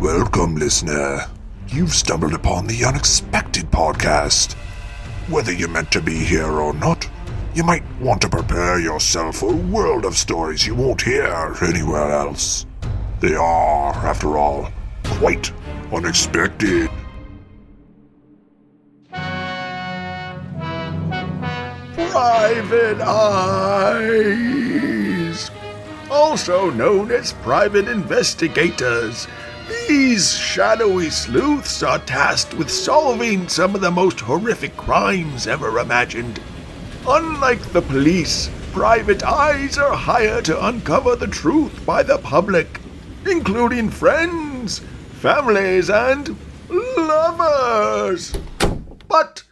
Welcome, listener. You've stumbled upon the Unexpected Podcast. Whether you're meant to be here or not, you might want to prepare yourself for a world of stories you won't hear anywhere else. They are, after all, quite unexpected. Private Eyes, also known as private investigators. These shadowy sleuths are tasked with solving some of the most horrific crimes ever imagined. Unlike the police, private eyes are hired to uncover the truth by the public, including friends, families, and lovers. But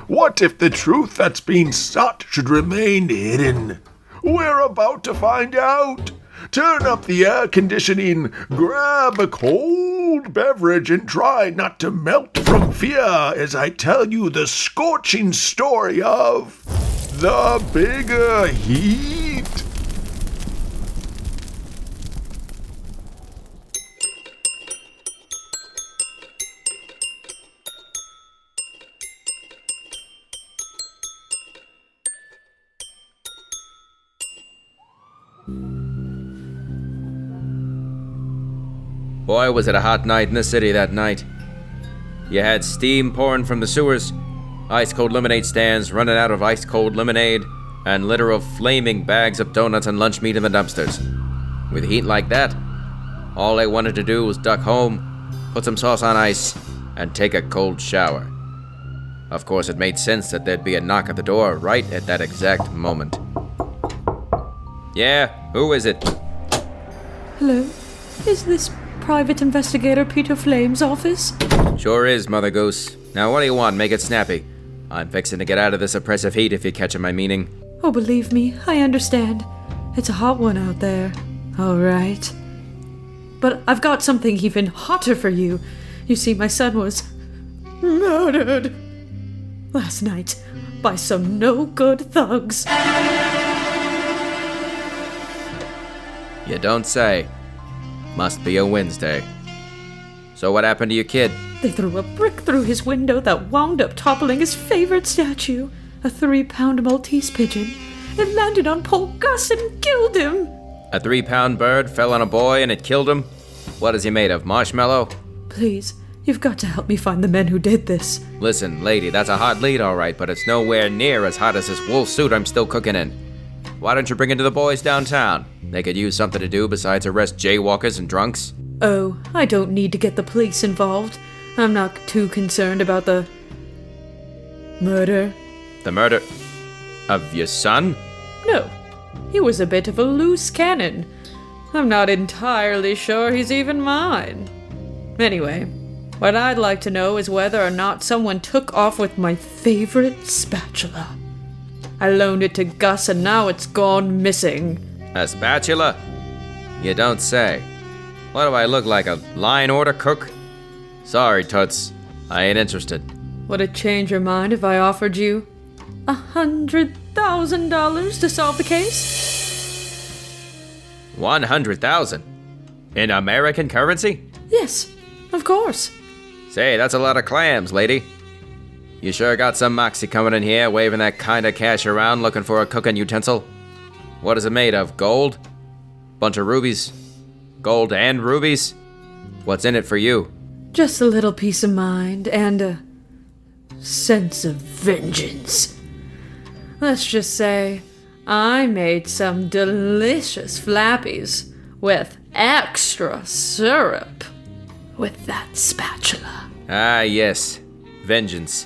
what if the truth that's being sought should remain hidden? We're about to find out. Turn up the air conditioning, grab a cold beverage, and try not to melt from fear as I tell you the scorching story of the Bigger Heat. Boy, was it a hot night in the city that night. You had steam pouring from the sewers, ice-cold lemonade stands running out of ice-cold lemonade, and literal flaming bags of donuts and lunch meat in the dumpsters. With heat like that, all I wanted to do was duck home, put some sauce on ice, and take a cold shower. Of course, it made sense that there'd be a knock at the door right at that exact moment. Yeah, who is it? Hello? Is this Private Investigator Peter Flame's office? Sure is, Mother Goose. Now what do you want? Make it snappy. I'm fixing to get out of this oppressive heat, if you're catching my meaning. Oh, believe me, I understand. It's a hot one out there. All right. But I've got something even hotter for you. You see, my son was murdered last night by some no-good thugs. You don't say. Must be a Wednesday. So what happened to your kid? They threw a brick through his window that wound up toppling his favorite statue, a 3-pound Maltese pigeon. It landed on poor Gus and killed him. A 3-pound bird fell on a boy and it killed him? What is he made of, marshmallow? Please, you've got to help me find the men who did this. Listen, lady, that's a hot lead, all right, but it's nowhere near as hot as this wool suit I'm still cooking in. Why don't you bring it to the boys downtown? They could use something to do besides arrest jaywalkers and drunks. Oh, I don't need to get the police involved. I'm not too concerned about the murder. The murder of your son? No, he was a bit of a loose cannon. I'm not entirely sure he's even mine. Anyway, what I'd like to know is whether or not someone took off with my favorite spatula. I loaned it to Gus and now it's gone missing. A spatula? You don't say. What do I look like, a line order cook? Sorry, Toots. I ain't interested. Would it change your mind if I offered you $100,000 to solve the case? 100,000? In American currency? Yes, of course. Say, that's a lot of clams, lady. You sure got some moxie coming in here, waving that kind of cash around looking for a cooking utensil? What is it made of, gold? Bunch of rubies? Gold and rubies? What's in it for you? Just a little peace of mind and a sense of vengeance. Let's just say I made some delicious flappies with extra syrup with that spatula. Ah, yes. Vengeance.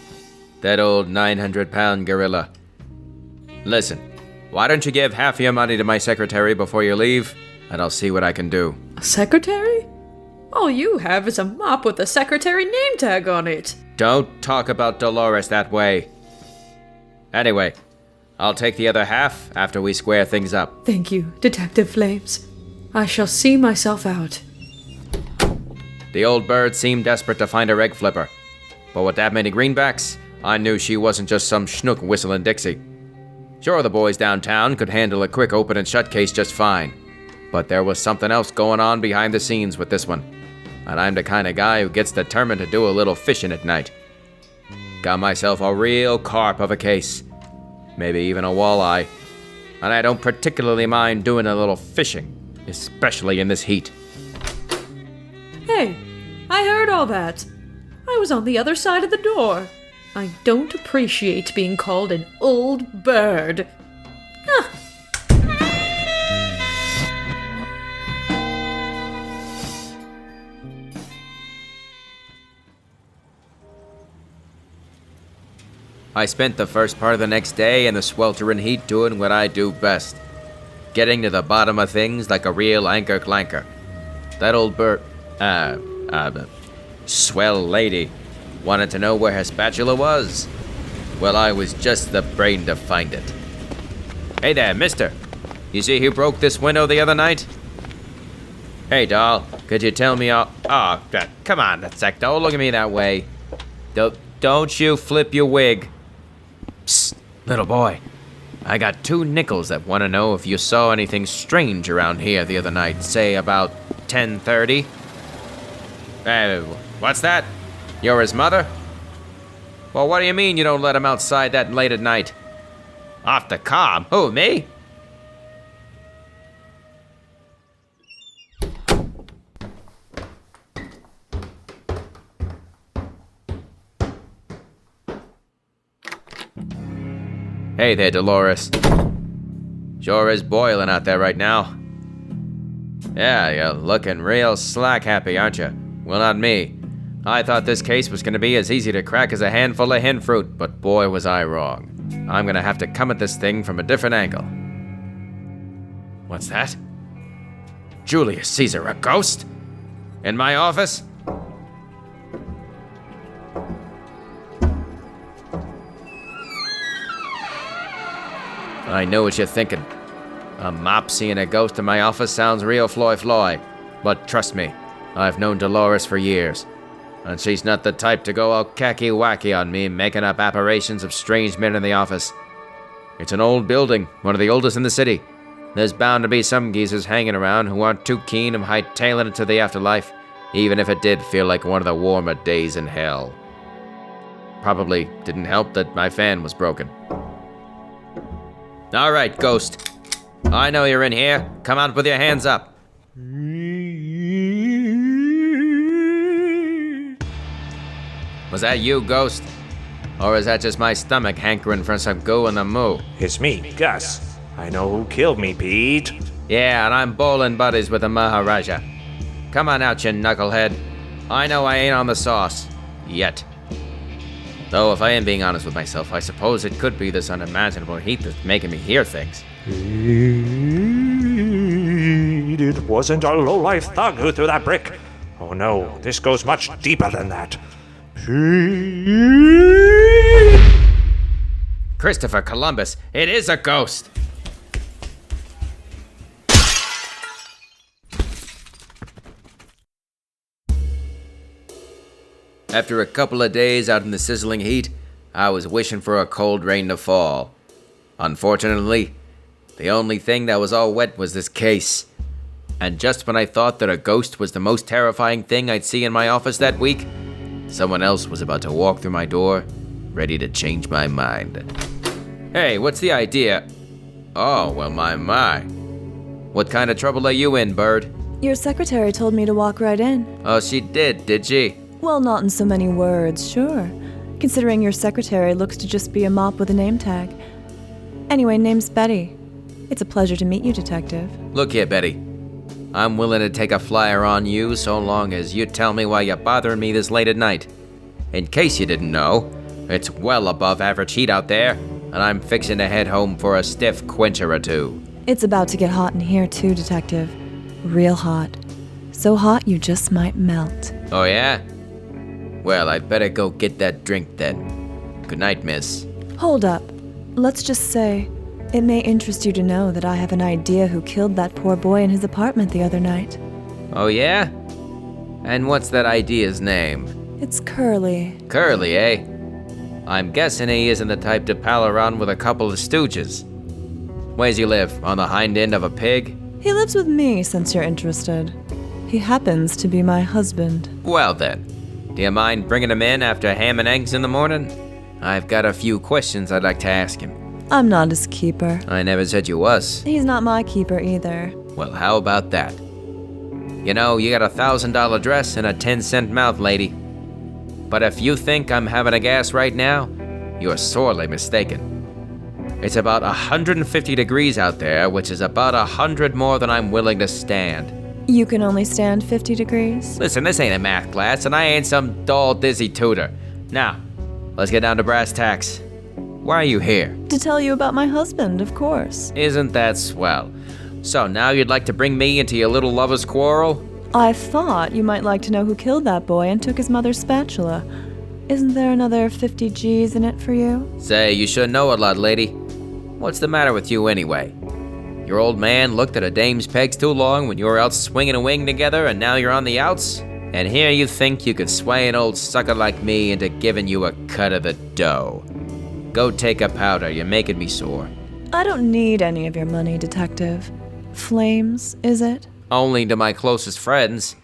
That old 900-pound gorilla. Listen, why don't you give half your money to my secretary before you leave, and I'll see what I can do. A secretary? All you have is a mop with a secretary name tag on it. Don't talk about Dolores that way. Anyway, I'll take the other half after we square things up. Thank you, Detective Flames. I shall see myself out. The old bird seemed desperate to find her egg flipper. But with that many greenbacks, I knew she wasn't just some schnook whistling Dixie. Sure, the boys downtown could handle a quick open and shut case just fine. But there was something else going on behind the scenes with this one. and I'm the kind of guy who gets determined to do a little fishing at night. Got myself a real carp of a case, maybe even a walleye, and I don't particularly mind doing a little fishing, especially in this heat. Hey, I heard all that. I was on the other side of the door. I don't appreciate being called an old bird. Huh. I spent the first part of the next day in the sweltering heat doing what I do best. Getting to the bottom of things like a real anchor clanker. That old swell lady wanted to know where her spatula was. Well, I was just the brain to find it. Hey there, mister. You see who broke this window the other night? Hey, doll, could you tell me all... Oh, come on, Soucek, don't look at me that way. Don't you flip your wig. Psst, little boy. I got 2 nickels that want to know if you saw anything strange around here the other night, say about 10:30. What's that? You're his mother? Well, what do you mean you don't let him outside that late at night? Off the cob? Who, me? Hey there, Dolores. Sure is boiling out there right now. Yeah, you're looking real slack happy, aren't you? Well, not me. I thought this case was gonna be as easy to crack as a handful of hen fruit, but boy was I wrong. I'm gonna have to come at this thing from a different angle. What's that? Julius Caesar, a ghost? In my office? I know what you're thinking. A mop seeing a ghost in my office sounds real floy. But trust me, I've known Dolores for years. And she's not the type to go all cacky-wacky on me, making up apparitions of strange men in the office. It's an old building, one of the oldest in the city. There's bound to be some geezers hanging around who aren't too keen on hightailing it to the afterlife, even if it did feel like one of the warmer days in hell. Probably didn't help that my fan was broken. All right, ghost. I know you're in here. Come out with your hands up. Was that you, ghost? Or is that just my stomach hankering for some goo in the moo? It's me, Gus. I know who killed me, Pete. Yeah, and I'm bowling buddies with the Maharaja. Come on out, you knucklehead. I know I ain't on the sauce. Yet. Though, if I am being honest with myself, I suppose it could be this unimaginable heat that's making me hear things. It wasn't a low-life thug who threw that brick. Oh no, this goes much deeper than that. Christopher Columbus, it is a ghost! After a couple of days out in the sizzling heat, I was wishing for a cold rain to fall. Unfortunately, the only thing that was all wet was this case. And just when I thought that a ghost was the most terrifying thing I'd see in my office that week, someone else was about to walk through my door, ready to change my mind. Hey, what's the idea? Oh, well, my. What kind of trouble are you in, Bird? Your secretary told me to walk right in. Oh, she did she? Well, not in so many words, sure. Considering your secretary looks to just be a mop with a name tag. Anyway, name's Betty. It's a pleasure to meet you, Detective. Look here, Betty. I'm willing to take a flyer on you so long as you tell me why you're bothering me this late at night. In case you didn't know, it's well above average heat out there, and I'm fixing to head home for a stiff quencher or two. It's about to get hot in here too, Detective. Real hot. So hot you just might melt. Oh yeah? Well, I'd better go get that drink then. Good night, miss. Hold up. Let's just say, it may interest you to know that I have an idea who killed that poor boy in his apartment the other night. Oh yeah? And what's that idea's name? It's Curly. Curly, eh? I'm guessing he isn't the type to pal around with a couple of stooges. Where's he live? On the hind end of a pig? He lives with me, since you're interested. He happens to be my husband. Well then, do you mind bringing him in after ham and eggs in the morning? I've got a few questions I'd like to ask him. I'm not his keeper. I never said you was. He's not my keeper either. Well, how about that? You know, you got $1,000 dress and a 10-cent mouth, lady. But if you think I'm having a gas right now, you're sorely mistaken. It's about 150 degrees out there, which is about 100 more than I'm willing to stand. You can only stand 50 degrees? Listen, this ain't a math class, and I ain't some dull, dizzy tutor. Now, let's get down to brass tacks. Why are you here? To tell you about my husband, of course. Isn't that swell? So now you'd like to bring me into your little lover's quarrel? I thought you might like to know who killed that boy and took his mother's spatula. Isn't there another 50 G's in it for you? Say, you should know a lot, lady. What's the matter with you anyway? Your old man looked at a dame's pegs too long when you were out swinging a wing together and now you're on the outs? And here you think you could sway an old sucker like me into giving you a cut of the dough. Go take a powder, you're making me sore. I don't need any of your money, detective. Flames, is it? Only to my closest friends.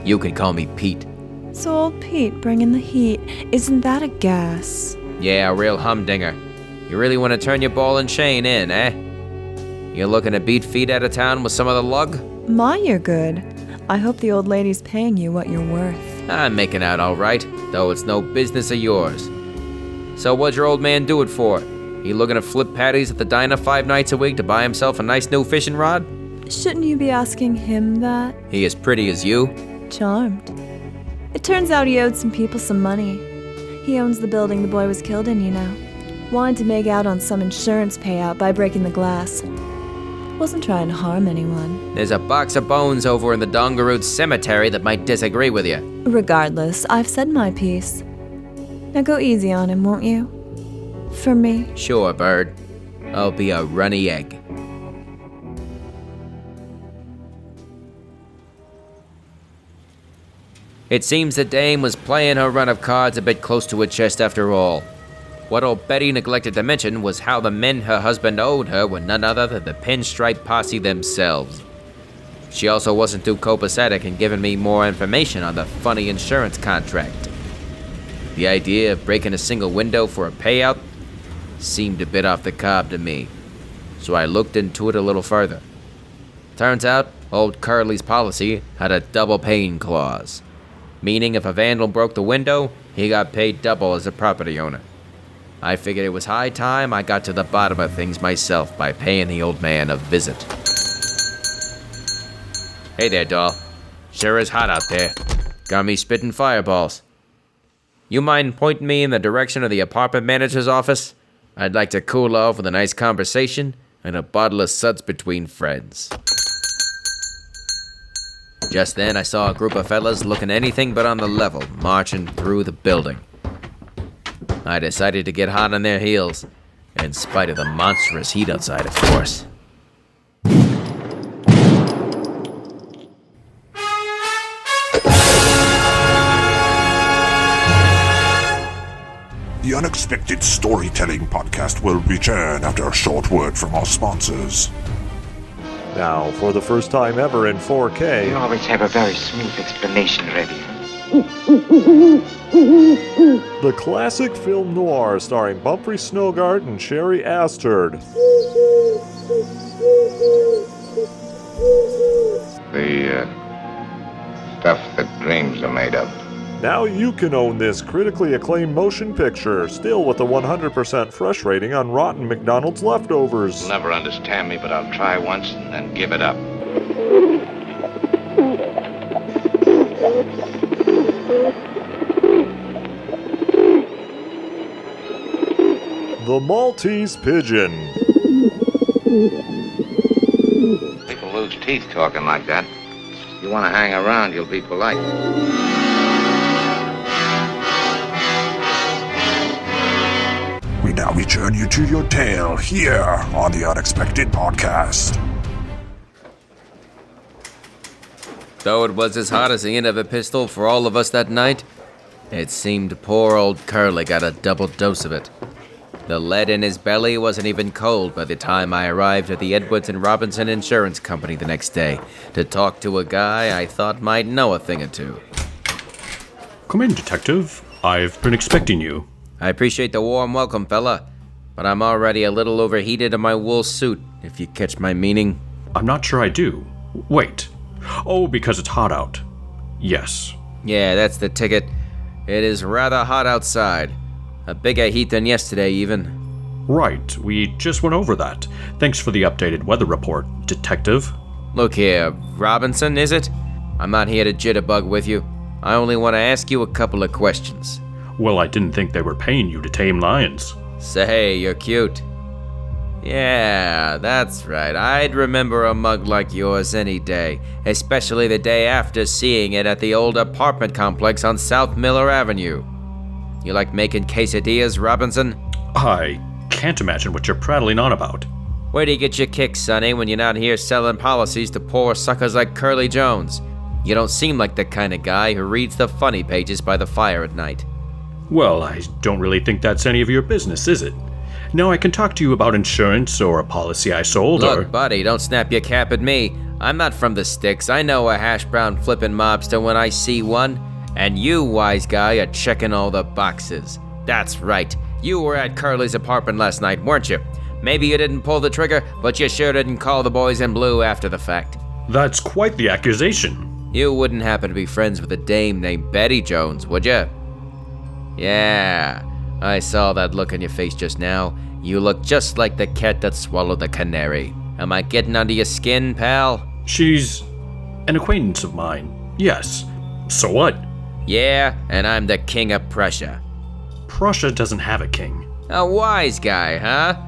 You can call me Pete. So old Pete bringing the heat. Isn't that a gas? Yeah, a real humdinger. You really want to turn your ball and chain in, eh? You're looking to beat feet out of town with some of the lug? My, you're good. I hope the old lady's paying you what you're worth. I'm making out all right, though it's no business of yours. So what'd your old man do it for? He looking to flip patties at the diner 5 nights a week to buy himself a nice new fishing rod? Shouldn't you be asking him that? He as pretty as you? Charmed. It turns out he owed some people some money. He owns the building the boy was killed in, you know. Wanted to make out on some insurance payout by breaking the glass. Wasn't trying to harm anyone. There's a box of bones over in the Dongaroot Cemetery that might disagree with you. Regardless, I've said my piece. Now go easy on him, won't you? For me. Sure, Bird. I'll be a runny egg. It seems the dame was playing her run of cards a bit close to her chest after all. What old Betty neglected to mention was how the men her husband owed her were none other than the Pinstripe Posse themselves. She also wasn't too copacetic in giving me more information on the funny insurance contract. The idea of breaking a single window for a payout seemed a bit off the cob to me, so I looked into it a little further. Turns out, old Curly's policy had a double paying clause, meaning if a vandal broke the window, he got paid double as a property owner. I figured it was high time I got to the bottom of things myself by paying the old man a visit. Hey there, doll. Sure is hot out there. Got me spitting fireballs. You mind pointing me in the direction of the apartment manager's office? I'd like to cool off with a nice conversation and a bottle of suds between friends. Just then I saw a group of fellas looking anything but on the level marching through the building. I decided to get hot on their heels, in spite of the monstrous heat outside, of course. The Unexpected Storytelling Podcast will return after a short word from our sponsors. Now, for the first time ever in 4K... You always have a very smooth explanation ready. The classic film noir starring Bumphrey Snogart and Sherry Asterd. The stuff that dreams are made of. Now you can own this critically acclaimed motion picture, still with a 100% fresh rating on Rotten McDonald's Leftovers. You'll never understand me, but I'll try once and then give it up. The Maltese Pigeon. People lose teeth talking like that. If you want to hang around, you'll be polite. We now return you to your tale here on the Unexpected Podcast. Though it was as hot as the end of a pistol for all of us that night, it seemed poor old Curly got a double dose of it. The lead in his belly wasn't even cold by the time I arrived at the Edwards and Robinson Insurance Company the next day to talk to a guy I thought might know a thing or two. Come in, Detective. I've been expecting you. I appreciate the warm welcome, fella, but I'm already a little overheated in my wool suit, if you catch my meaning. I'm not sure I do. Wait. Oh, because it's hot out. Yes. Yeah, that's the ticket. It is rather hot outside. A bigger heat than yesterday, even. Right, we just went over that. Thanks for the updated weather report, Detective. Look here, Robinson, is it? I'm not here to jitterbug with you. I only want to ask you a couple of questions. Well, I didn't think they were paying you to tame lions. Say, you're cute. Yeah, that's right. I'd remember a mug like yours any day, especially the day after seeing it at the old apartment complex on South Miller Avenue. You like making quesadillas, Robinson? I can't imagine what you're prattling on about. Where do you get your kicks, Sonny, when you're not here selling policies to poor suckers like Curly Jones? You don't seem like the kind of guy who reads the funny pages by the fire at night. Well, I don't really think that's any of your business, is it? Now I can talk to you about insurance or a policy I sold. Look, buddy, don't snap your cap at me. I'm not from the sticks. I know a hash brown flippin' mobster when I see one. And you, wise guy, are checking all the boxes. That's right. You were at Curly's apartment last night, weren't you? Maybe you didn't pull the trigger, but you sure didn't call the boys in blue after the fact. That's quite the accusation. You wouldn't happen to be friends with a dame named Betty Jones, would you? Yeah, I saw that look on your face just now. You look just like the cat that swallowed the canary. Am I getting under your skin, pal? She's an acquaintance of mine, yes. So what? Yeah, and I'm the king of Prussia. Prussia doesn't have a king. A wise guy, huh?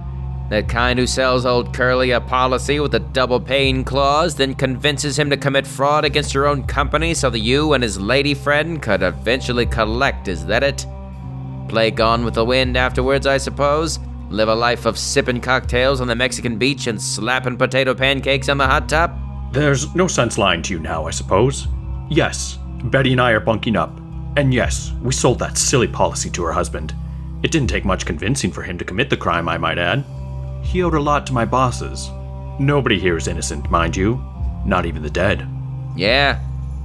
The kind who sells old Curly a policy with a double paying clause, then convinces him to commit fraud against your own company so that you and his lady friend could eventually collect, is that it? Play Gone with the Wind afterwards, I suppose? Live a life of sipping cocktails on the Mexican beach and slapping potato pancakes on the hot top? There's no sense lying to you now, I suppose. Yes, Betty and I are bunking up. And yes, we sold that silly policy to her husband. It didn't take much convincing for him to commit the crime, I might add. He owed a lot to my bosses. Nobody here is innocent, mind you. Not even the dead. Yeah?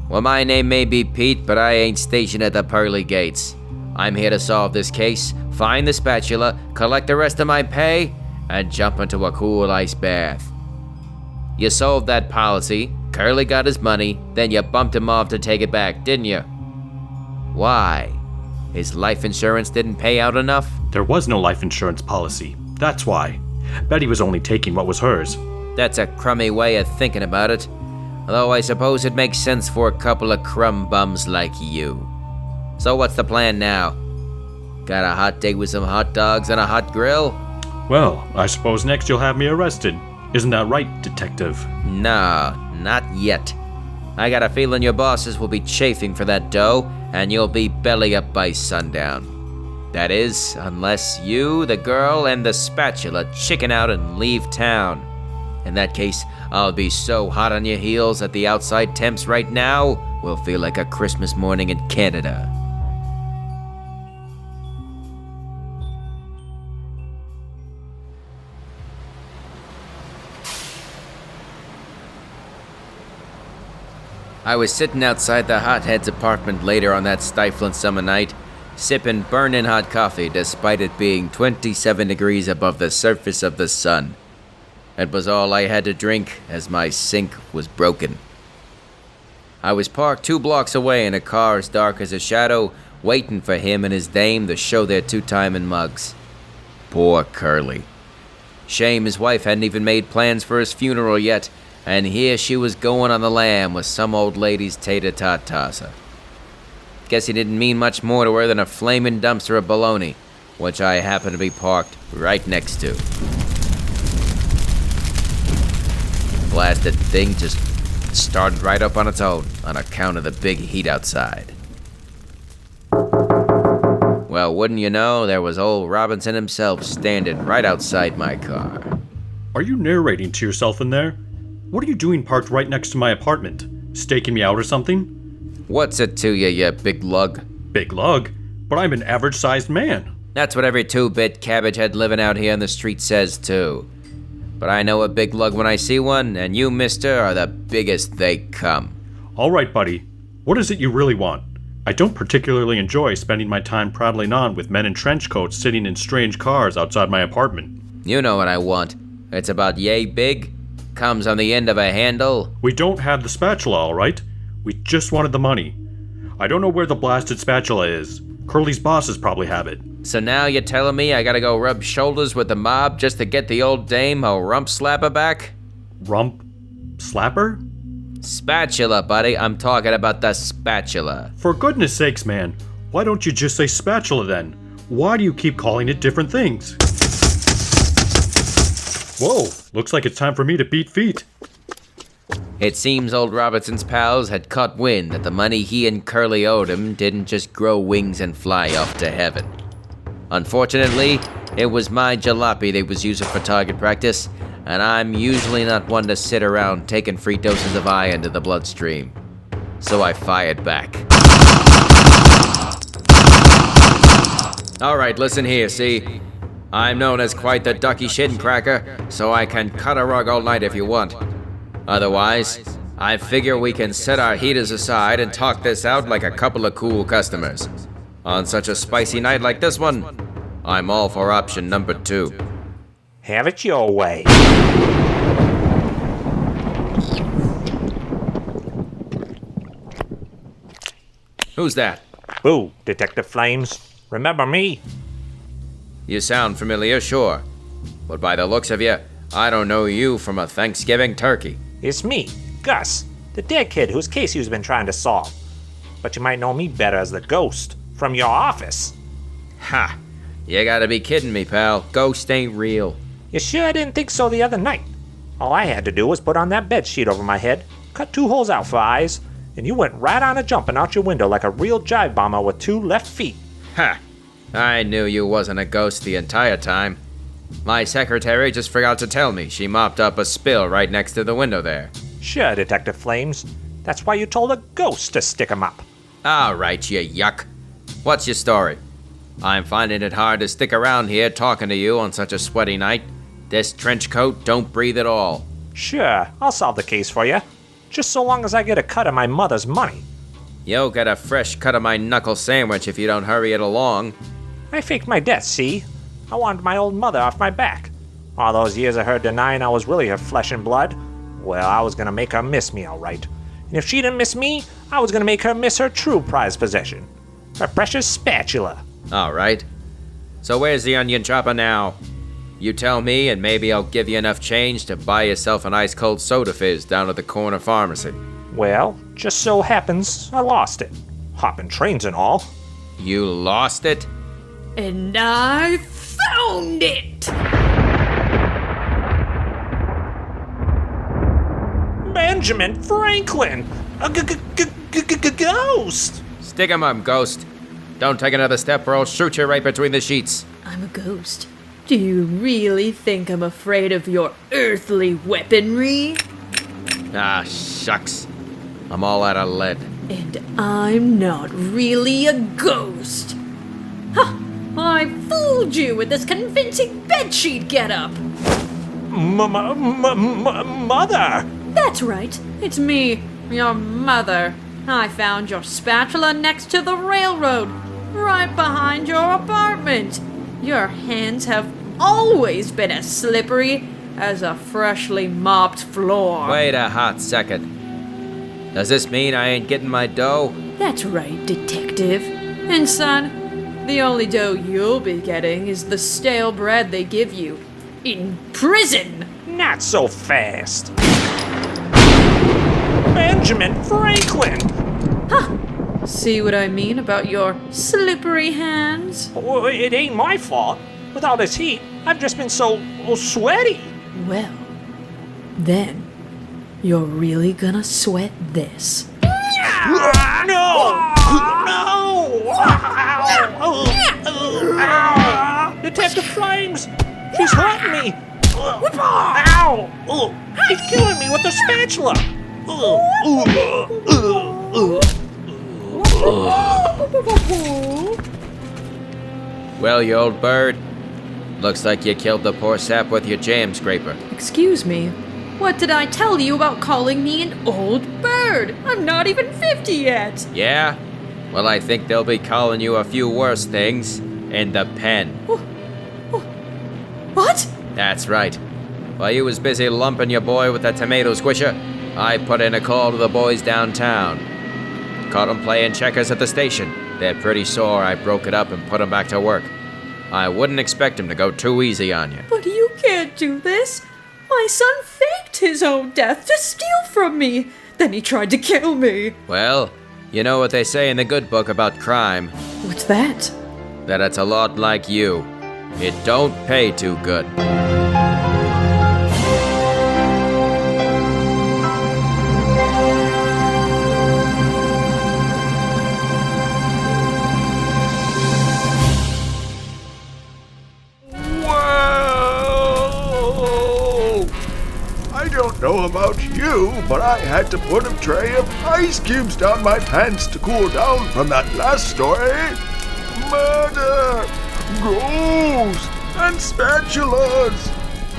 Well, my name may be Pete, but I ain't stationed at the pearly gates. I'm here to solve this case, find the spatula, collect the rest of my pay, and jump into a cool ice bath. You sold that policy, Curly got his money, then you bumped him off to take it back, didn't you? Why? His life insurance didn't pay out enough? There was no life insurance policy. That's why. Betty was only taking what was hers. That's a crummy way of thinking about it. Although I suppose it makes sense for a couple of crumb bums like you. So what's the plan now? Got a hot date with some hot dogs and a hot grill? Well, I suppose next you'll have me arrested. Isn't that right, Detective? No, not yet. I got a feeling your bosses will be chafing for that dough, and you'll be belly up by sundown. That is, unless you, the girl, and the spatula chicken out and leave town. In that case, I'll be so hot on your heels that the outside temps right now will feel like a Christmas morning in Canada. I was sitting outside the hothead's apartment later on that stifling summer night, sipping burning hot coffee despite it being 27 degrees above the surface of the sun. It was all I had to drink as my sink was broken. I was parked 2 blocks away in a car as dark as a shadow, waiting for him and his dame to show their 2-timing mugs. Poor Curly. Shame his wife hadn't even made plans for his funeral yet, and here she was going on the lam with some old lady's tater-tot tosser. Guess he didn't mean much more to her than a flaming dumpster of bologna, which I happened to be parked right next to. Blasted thing just started right up on its own on account of the big heat outside. Well, wouldn't you know, there was old Robinson himself standing right outside my car. Are you narrating to yourself in there? What are you doing parked right next to my apartment? Staking me out or something? What's it to you, you big lug? Big lug? But I'm an average-sized man. That's what every two-bit cabbage head living out here in the street says, too. But I know a big lug when I see one, and you, mister, are the biggest they come. All right, buddy. What is it you really want? I don't particularly enjoy spending my time prattling on with men in trench coats sitting in strange cars outside my apartment. You know what I want. It's about yay big, comes on the end of a handle. We don't have the spatula, all right? We just wanted the money. I don't know where the blasted spatula is. Curly's bosses probably have it. So now you're telling me I gotta go rub shoulders with the mob just to get the old dame a rump slapper back? Rump slapper? Spatula, buddy. I'm talking about the spatula. For goodness sakes, man. Why don't you just say spatula then? Why do you keep calling it different things? Whoa, looks like it's time for me to beat feet. It seems old Robertson's pals had caught wind that the money he and Curly owed him didn't just grow wings and fly off to heaven. Unfortunately, it was my jalopy they was using for target practice, and I'm usually not one to sit around taking free doses of iron to the bloodstream. So I fired back. Alright, listen here, see? I'm known as quite the ducky shitting cracker, so I can cut a rug all night if you want. Otherwise, I figure we can set our heaters aside and talk this out like a couple of cool customers. On such a spicy night like this one, I'm all for option number 2. Have it your way. Who's that? Boo, Detective Flames. Remember me? You sound familiar, sure. But by the looks of you, I don't know you from a Thanksgiving turkey. It's me, Gus, the dead kid whose case you've been trying to solve. But you might know me better as the ghost from your office. Ha! You gotta be kidding me, pal. Ghost ain't real. You sure didn't think so the other night? All I had to do was put on that bed sheet over my head, cut 2 holes out for eyes, and you went right on a jumping out your window like a real jive bomber with 2 left feet. Ha! I knew you wasn't a ghost the entire time. My secretary just forgot to tell me she mopped up a spill right next to the window there. Sure, Detective Flames. That's why you told a ghost to stick 'em up. All right, you yuck. What's your story? I'm finding it hard to stick around here talking to you on such a sweaty night. This trench coat don't breathe at all. Sure, I'll solve the case for you. Just so long as I get a cut of my mother's money. You'll get a fresh cut of my knuckle sandwich if you don't hurry it along. I faked my death, see? I wanted my old mother off my back. All those years of her denying I was really her flesh and blood, well, I was gonna make her miss me all right. And if she didn't miss me, I was gonna make her miss her true prized possession. Her precious spatula. All right. So where's the onion chopper now? You tell me, and maybe I'll give you enough change to buy yourself an ice-cold soda fizz down at the corner pharmacy. Well, just so happens I lost it. Hopping trains and all. You lost it? And I found it! Benjamin Franklin! A ghost! Stick 'em up, ghost. Don't take another step or I'll shoot you right between the sheets. I'm a ghost. Do you really think I'm afraid of your earthly weaponry? Ah, shucks. I'm all out of lead. And I'm not really a ghost. Ha! I fooled you with this convincing bedsheet getup. Mother! That's right. It's me, your mother. I found your spatula next to the railroad, right behind your apartment. Your hands have always been as slippery as a freshly mopped floor. Wait a hot second. Does this mean I ain't getting my dough? That's right, detective. And son, the only dough you'll be getting is the stale bread they give you in prison. Not so fast. Benjamin Franklin! Huh. See what I mean about your slippery hands? Oh, it ain't my fault. With all this heat, I've just been so sweaty. Well, then, you're really gonna sweat this. No! Ow! Detective Flames! She's hurting me! Ow! She's killing me with the spatula! Well, you old bird. Looks like you killed the poor sap with your jam scraper. Excuse me. What did I tell you about calling me an old bird? I'm not even 50 yet. Yeah? Well, I think they'll be calling you a few worse things in the pen. What? That's right. While you was busy lumping your boy with that tomato squisher, I put in a call to the boys downtown. Caught 'em playing checkers at the station. They're pretty sore I broke it up and put 'em back to work. I wouldn't expect 'em to go too easy on you. But you can't do this. My son faked his own death to steal from me. Then he tried to kill me. Well, you know what they say in the good book about crime. What's that? That it's a lot like you. It don't pay too good. Whoa! I don't know about you, but I had to put a tray of ice cubes down my pants to cool down from that last story. Murder! Ghosts! And spatulas!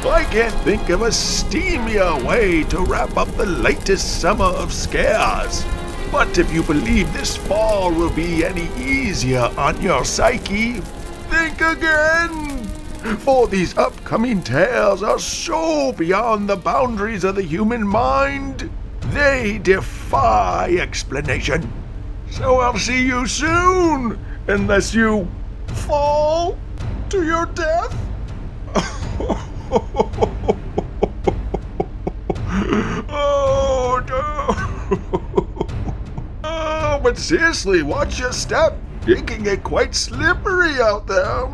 I can't think of a steamier way to wrap up the latest summer of scares. But if you believe this fall will be any easier on your psyche, think again! For these upcoming tales are so beyond the boundaries of the human mind, they defy explanation. So I'll see you soon, unless you fall to your death? Oh no! Oh, but seriously, watch your step. It can get quite slippery out there.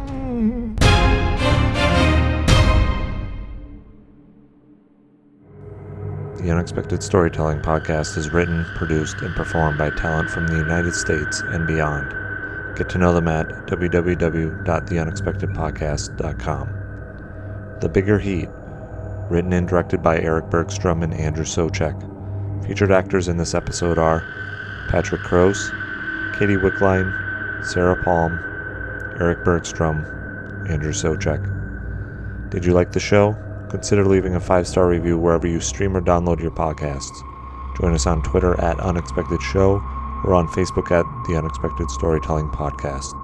The Unexpected Storytelling Podcast is written, produced, and performed by talent from the United States and beyond. Get to know them at www.theunexpectedpodcast.com. The Bigger Heat, written and directed by Erik Bergstrom and Andrew Soucek. Featured actors in this episode are Patrick Croce, Katie Wickline, Sarah Palm, Erik Bergstrom, Andrew Soucek. Did you like the show? Consider leaving a 5-star review wherever you stream or download your podcasts. Join us on Twitter at Unexpected Show or on Facebook at The Unexpected Storytelling Podcast.